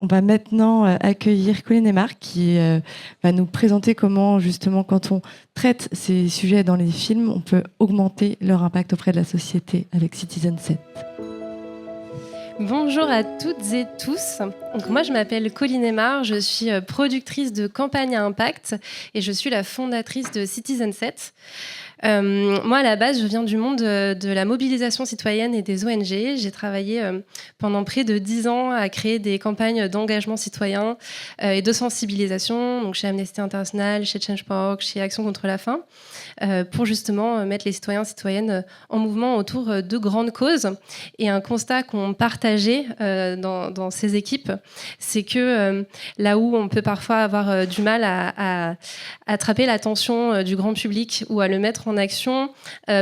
On va maintenant accueillir Colline Aymar qui va nous présenter comment, justement, quand on traite ces sujets dans les films, on peut augmenter leur impact auprès de la société avec Citizen 7. Bonjour à toutes et tous. Donc moi, je m'appelle Colline Aymar, je suis productrice de campagne à impact et je suis la fondatrice de Citizen 7. Moi, à la base, je viens du monde de la mobilisation citoyenne et des ONG. J'ai travaillé pendant près de 10 ans à créer des campagnes d'engagement citoyen et de sensibilisation, donc chez Amnesty International, chez Change.org, chez Action contre la faim, pour justement mettre les citoyens et citoyennes en mouvement autour de grandes causes. Et un constat qu'on partageait dans ces équipes, c'est que là où on peut parfois avoir du mal à attraper l'attention du grand public ou à le mettre en action,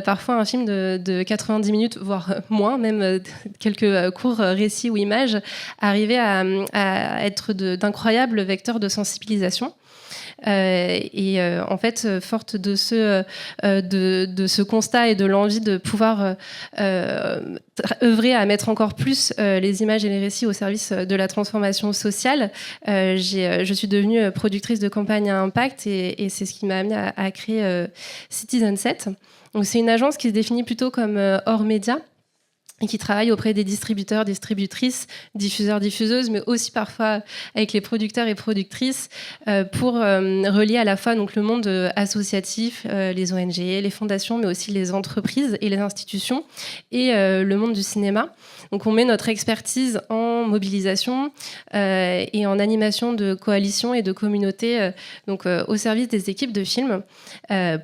parfois un film de 90 minutes, voire moins, même quelques courts récits ou images, arrivait à être d'incroyables vecteurs de sensibilisation. En fait, forte de ce constat et de l'envie de pouvoir œuvrer à mettre encore plus les images et les récits au service de la transformation sociale, je suis devenue productrice de campagne à impact et c'est ce qui m'a amenée à créer Citizen 7. Donc, c'est une agence qui se définit plutôt comme hors média et qui travaille auprès des distributeurs, distributrices, diffuseurs, diffuseuses, mais aussi parfois avec les producteurs et productrices pour relier à la fois donc, le monde associatif, les ONG, les fondations, mais aussi les entreprises et les institutions et le monde du cinéma. Donc on met notre expertise en mobilisation et en animation de coalitions et de communautés au service des équipes de films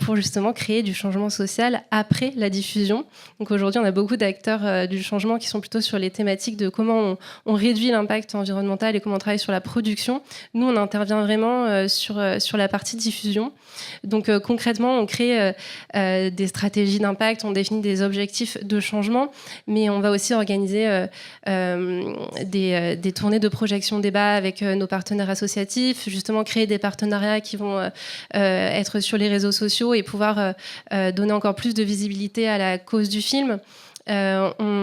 pour justement créer du changement social après la diffusion. Donc aujourd'hui, on a beaucoup d'acteurs du changement qui sont plutôt sur les thématiques de comment on réduit l'impact environnemental et comment on travaille sur la production. Nous, on intervient vraiment sur la partie diffusion. Donc concrètement, on crée des stratégies d'impact, on définit des objectifs de changement, mais on va aussi organiser des tournées de projection débat avec nos partenaires associatifs, justement créer des partenariats qui vont être sur les réseaux sociaux et pouvoir donner encore plus de visibilité à la cause du film. On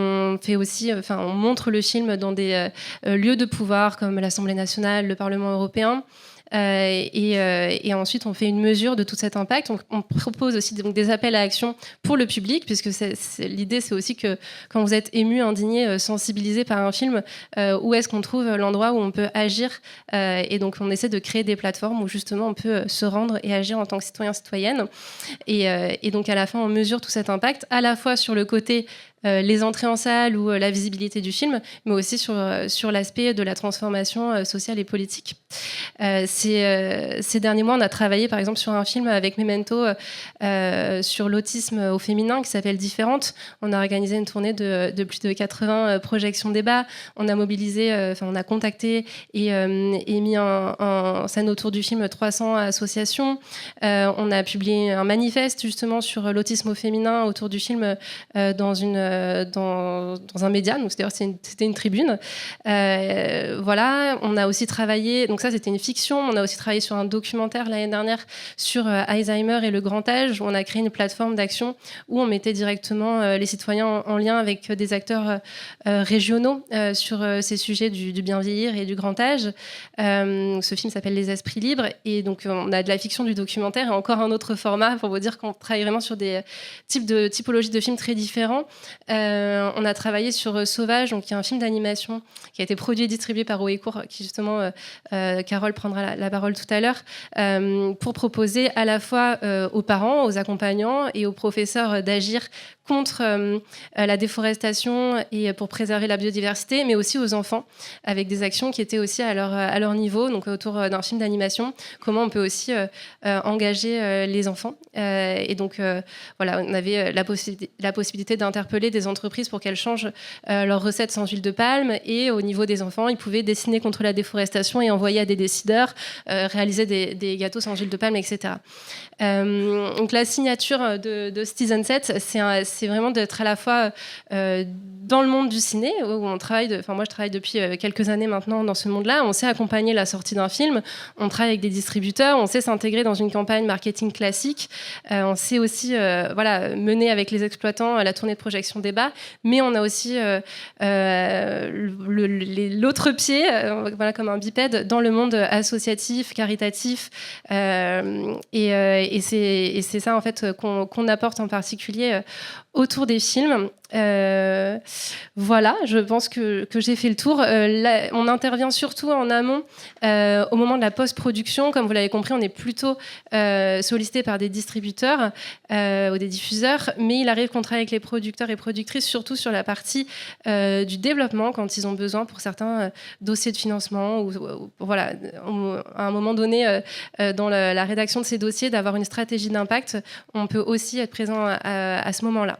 montre le film dans des lieux de pouvoir comme l'Assemblée nationale, le Parlement européen. Et ensuite, on fait une mesure de tout cet impact. On propose aussi des appels à action pour le public, puisque l'idée, c'est aussi que quand vous êtes ému, indigné, sensibilisé par un film, où est-ce qu'on trouve l'endroit où on peut agir et donc, on essaie de créer des plateformes où justement on peut se rendre et agir en tant que citoyen, citoyenne. Et donc, à la fin, on mesure tout cet impact, à la fois sur le côté les entrées en salle ou la visibilité du film, mais aussi sur l'aspect de la transformation sociale et politique. Ces derniers mois, on a travaillé par exemple sur un film avec Memento sur l'autisme au féminin qui s'appelle Différentes. On a organisé une tournée de plus de 80 projections débats. On a mobilisé, on a contacté et mis en scène autour du film 300 associations. On a publié un manifeste justement sur l'autisme au féminin autour du film dans un média, donc c'était une tribune. Voilà, on a aussi travaillé, donc ça c'était une fiction, on a aussi travaillé sur un documentaire l'année dernière sur Alzheimer et le grand âge, où on a créé une plateforme d'action où on mettait directement les citoyens en lien avec des acteurs régionaux sur ces sujets du bien vieillir et du grand âge. Ce film s'appelle Les Esprits Libres, et donc on a de la fiction, du documentaire et encore un autre format pour vous dire qu'on travaille vraiment sur des typologies de films très différents. On a travaillé sur Sauvage, donc, qui est un film d'animation qui a été produit et distribué par Oecourt, qui justement, Carole prendra la parole tout à l'heure, pour proposer à la fois aux parents, aux accompagnants et aux professeurs d'agir contre la déforestation et pour préserver la biodiversité, mais aussi aux enfants, avec des actions qui étaient aussi à leur niveau, donc autour d'un film d'animation, comment on peut aussi engager les enfants. Et donc, voilà, on avait la possibilité d'interpeller des entreprises pour qu'elles changent leurs recettes sans huile de palme, et au niveau des enfants, ils pouvaient dessiner contre la déforestation et envoyer à des décideurs, réaliser des gâteaux sans huile de palme, etc. Donc la signature de Citizen 7, c'est vraiment d'être à la fois dans le monde du ciné, où on travaille, moi je travaille depuis quelques années maintenant dans ce monde-là, on sait accompagner la sortie d'un film, on travaille avec des distributeurs, on sait s'intégrer dans une campagne marketing classique, on sait aussi mener avec les exploitants la tournée de projection débat, mais on a aussi l'autre pied, comme un bipède, dans le monde associatif, caritatif, et c'est ça en fait qu'on apporte en particulier autour des films. Voilà, je pense que j'ai fait le tour. Là, on intervient surtout en amont au moment de la post-production. Comme vous l'avez compris, on est plutôt sollicité par des distributeurs ou des diffuseurs, mais il arrive qu'on travaille avec les producteurs et productrices, surtout sur la partie du développement, quand ils ont besoin pour certains dossiers de financement ou voilà, à un moment donné dans la rédaction de ces dossiers, d'avoir une stratégie d'impact. On peut aussi être présent à ce moment-là.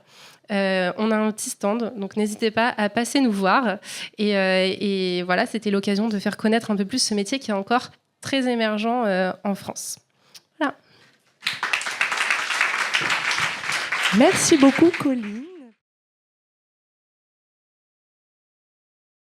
On a un petit stand, donc n'hésitez pas à passer nous voir. Et voilà, c'était l'occasion de faire connaître un peu plus ce métier qui est encore très émergent en France. Voilà. Merci beaucoup, Colline.